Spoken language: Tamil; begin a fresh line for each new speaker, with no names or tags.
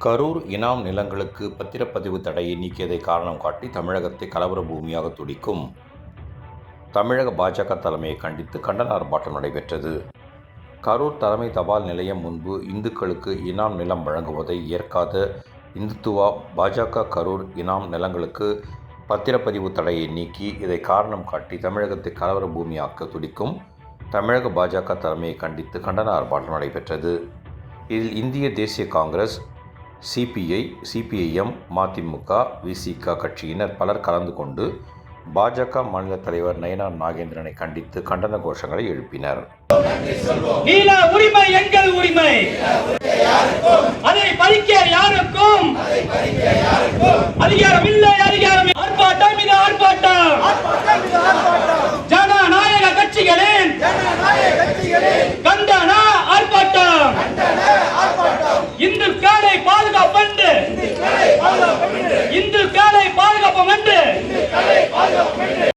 கரூர் இனாம் நிலங்களுக்கு பத்திரப்பதிவு தடையை நீக்கியதை காரணம் காட்டி தமிழகத்தை கலவர பூமியாக துடிக்கும் தமிழக பாஜக தலைமையை கண்டித்து கண்டன ஆர்ப்பாட்டம் நடைபெற்றது. கரூர் தலைமை தபால் நிலையம் முன்பு இந்துக்களுக்கு இனாம் நிலம் வழங்குவதை ஏற்காத இந்துத்துவா பாஜக கரூர் இனாம் நிலங்களுக்கு பத்திரப்பதிவு தடையை நீக்கி இதை காரணம் காட்டி தமிழகத்தை கலவர பூமியாக்க துடிக்கும் தமிழக பாஜக தலைமையை கண்டித்து கண்டன ஆர்ப்பாட்டம் நடைபெற்றது. இதில் இந்திய தேசிய காங்கிரஸ், சிபிஐ, சிபிஐஎம், மதிமுக, விசிக கட்சியினர் பலர் கலந்து கொண்டு பாஜக மாநில தலைவர் நயினார் நாகேந்திரனை கண்டித்து கண்டன கோஷங்களை எழுப்பினர்.
உரிமை எங்கள் உரிமை, அதை பறிக்க யாருக்கும் அதிகாரம் இல்லை. ஆர்ப்பாட்டம், இது ஆர்ப்பாட்டம்.